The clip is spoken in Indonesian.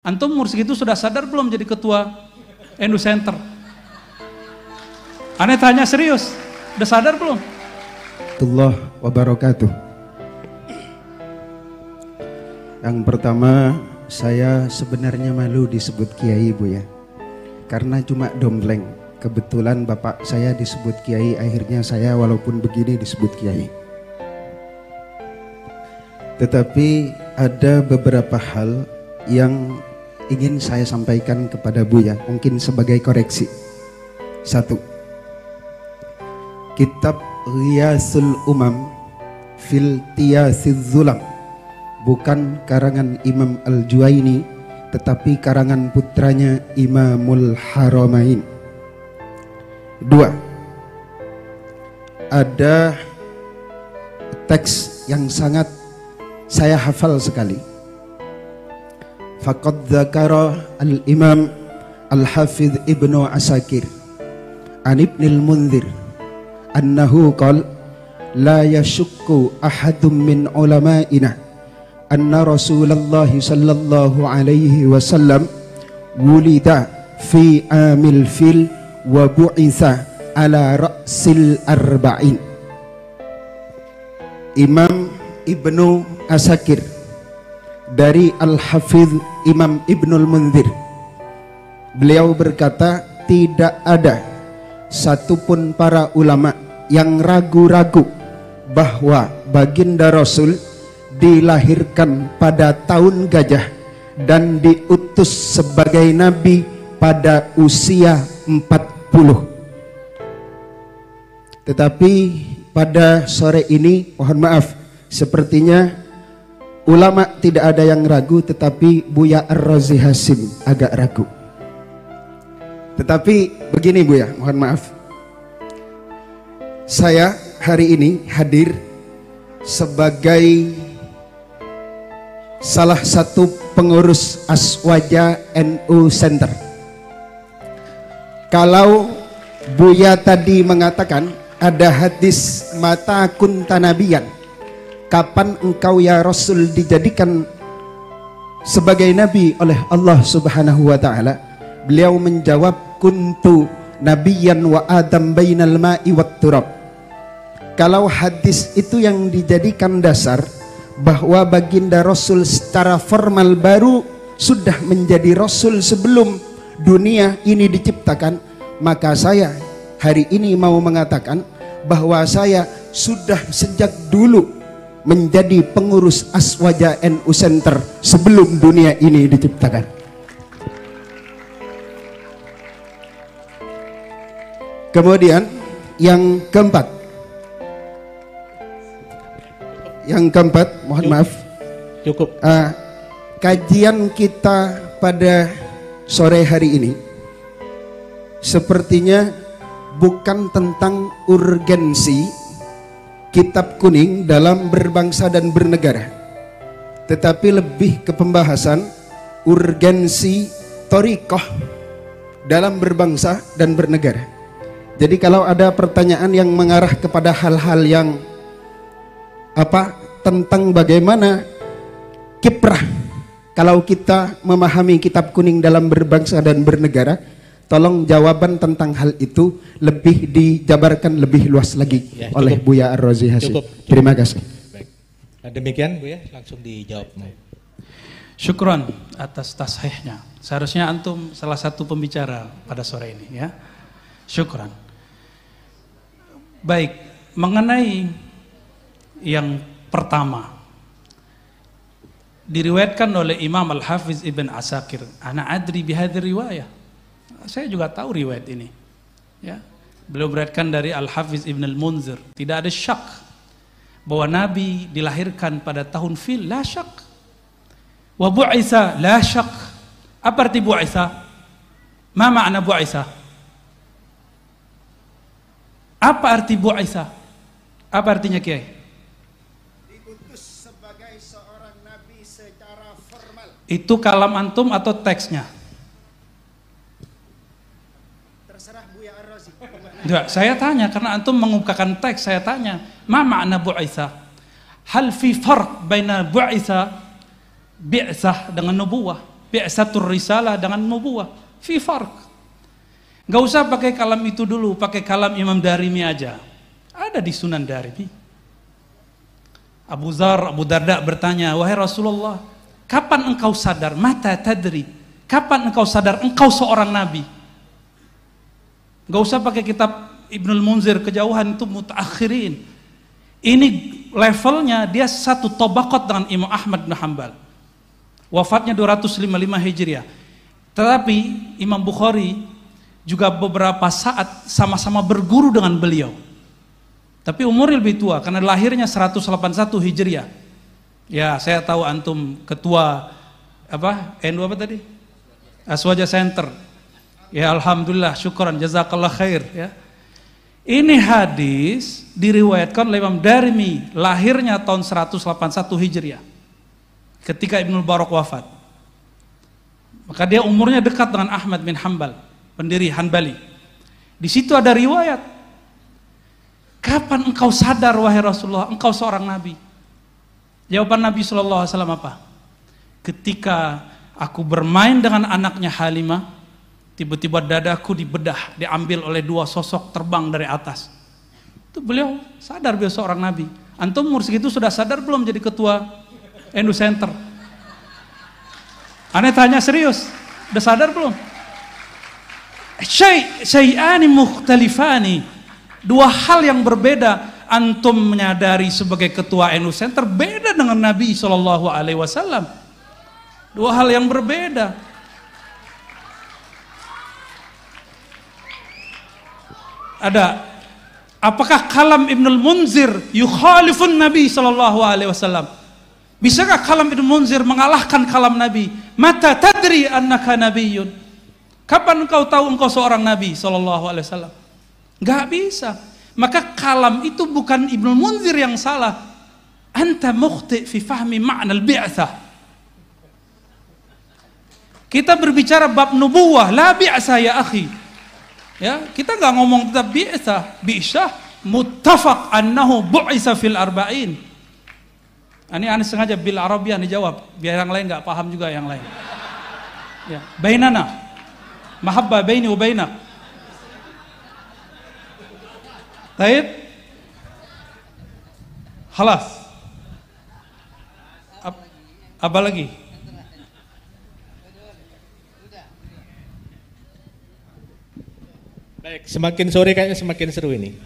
Antum umur segitu sudah sadar belum jadi ketua Enu Center? Aneh tanya serius, udah sadar belum? Warahmatullahi wabarakatuh. Yang pertama, saya sebenarnya malu disebut kiai, Bu ya. Karena cuma dompleng. Kebetulan bapak saya disebut kiai, akhirnya saya walaupun begini disebut kiai. Tetapi ada beberapa hal yang ingin saya sampaikan kepada Buya, mungkin sebagai koreksi. Satu, kitab Ghiyasul Umam fil Tiyasiz Zulam bukan karangan Imam Al-Juwaini, tetapi karangan putranya Imamul Haramain. Dua, ada teks yang sangat saya hafal sekali. Faqad dzakara al-Imam Al-Hafidh Ibnu Asakir an Ibnil Munzir annahu qala la yashukku ahadun min ulama'ina anna Rasulullah sallallahu alaihi wasallam wulida fi amil fil wa bu'itha ala ra'sil arba'in. Imam Ibnu Asakir dari Al-Hafidh Imam Ibnul Munzir, beliau berkata, tidak ada satupun para ulama yang ragu-ragu bahwa baginda Rasul dilahirkan pada tahun gajah dan diutus sebagai nabi pada usia 40. Tetapi pada sore ini, mohon maaf, sepertinya ulama tidak ada yang ragu, tetapi Buya Ar-Razi Hasim agak ragu. Tetapi begini Buya, mohon maaf, saya hari ini hadir sebagai salah satu pengurus Aswaja NU Center. Kalau Buya tadi mengatakan ada hadis mata kunta nabiyan, kapan engkau ya Rasul dijadikan sebagai nabi oleh Allah Subhanahu wa taala? Beliau menjawab, kuntu nabiyyan wa adam bainal ma'i wat turab. Kalau hadis itu yang dijadikan dasar bahwa baginda Rasul secara formal baru sudah menjadi Rasul sebelum dunia ini diciptakan, maka saya hari ini mau mengatakan bahwa saya sudah sejak dulu menjadi pengurus Aswaja NU Center sebelum dunia ini diciptakan. Kemudian yang keempat, mohon maaf, cukup. Kajian kita pada sore hari ini sepertinya bukan tentang urgensi kitab kuning dalam berbangsa dan bernegara, tetapi lebih ke pembahasan urgensi thoriqah dalam berbangsa dan bernegara. Jadi kalau ada pertanyaan yang mengarah kepada hal-hal yang tentang bagaimana kiprah kalau kita memahami kitab kuning dalam berbangsa dan bernegara, tolong jawaban tentang hal itu lebih dijabarkan lebih luas lagi ya, oleh Buya Ar-Razi Hasim. Terima kasih. Baik. Nah, demikian Bu ya, langsung dijawab. Syukron atas tasihnya. Seharusnya antum salah satu pembicara pada sore ini ya. Syukron. Baik, mengenai yang pertama, diriwayatkan oleh Imam Al-Hafiz Ibn Asakir, ana adri bihadhi riwayah. Saya juga tahu riwayat ini ya. Beliau beriwayatkan dari Al-Hafiz Ibn Al-Munzir, tidak ada syak bahwa Nabi dilahirkan pada tahun fil, la syak. Wa bu'isa, la syak. Apa arti bu'isa? Ma makna bu'isa? Apa arti bu'isa? Apa artinya Kiai? Diutus sebagai seorang nabi secara formal. Itu kalam antum atau teksnya? Terserah Buya Ar-Razi. Enggak, saya tanya karena antum mengungkapkan teks, saya tanya, ma makna bu'isa? Hal fi farq baina bu'isa bi'sah dengan nubuwah? Bi'satur risalah dengan nubuwah. Fi farq. Gak usah pakai kalam itu dulu, pakai kalam Imam Darimi aja. Ada di Sunan Darimi. Abu Darda bertanya, wahai Rasulullah, kapan engkau sadar? Mata tadri. Kapan engkau sadar engkau seorang nabi? Gak usah pakai kitab Ibnul Munzir, kejauhan itu mutaakhirin. Ini levelnya dia satu tobakot dengan Imam Ahmad bin Hanbal. Wafatnya 255 Hijriah. Tetapi Imam Bukhari juga beberapa saat sama-sama berguru dengan beliau. Tapi umurnya lebih tua karena lahirnya 181 Hijriah. Ya, saya tahu antum ketua NU apa tadi? Aswaja Center. Ya, alhamdulillah, syukran, jazakallah khair ya. Ini hadis diriwayatkan oleh Imam Darimi, lahirnya tahun 181 Hijriah. Ketika Ibnu Barak wafat. Maka dia umurnya dekat dengan Ahmad bin Hanbal, pendiri Hanbali. Di situ ada riwayat. Kapan engkau sadar wahai Rasulullah, engkau seorang nabi? Jawaban Nabi sallallahu alaihi wasallam apa? Ketika aku bermain dengan anaknya Halimah, tiba-tiba dadaku dibedah, diambil oleh dua sosok terbang dari atas. Itu beliau sadar beliau seorang nabi. Antum umur segitu sudah sadar belum jadi ketua NU Center? Aneh tanya serius, udah sadar belum? Syai'ani mukhtalifani. Dua hal yang berbeda. Antum menyadari sebagai ketua NU Center beda dengan Nabi SAW. Dua hal yang berbeda. Ada, apakah kalam Ibnul Munzir yukhalifun Nabi SAW? Bisakah kalam Ibnul Munzir mengalahkan kalam Nabi? Mata tadri annaka nabiyyun. Kapan engkau tahu engkau seorang Nabi SAW? Gak bisa. Maka kalam itu bukan Ibnul Munzir yang salah. Anta mukhti fi fahmi ma'na al-bi'tsah. Kita berbicara bab nubuwah, la bi'tsah ya akhi. Ya, kita nggak ngomong tentang bi'tsah, muttafaq annahu bu'isa fil arba'in. Ini aneh sengaja bil Arabiah dijawab, biar yang lain nggak paham juga yang lain. Ya, bainana, mahabbah baini wa bainak. Baik, halas. Apa lagi? Baik, semakin sore kayaknya semakin seru ini.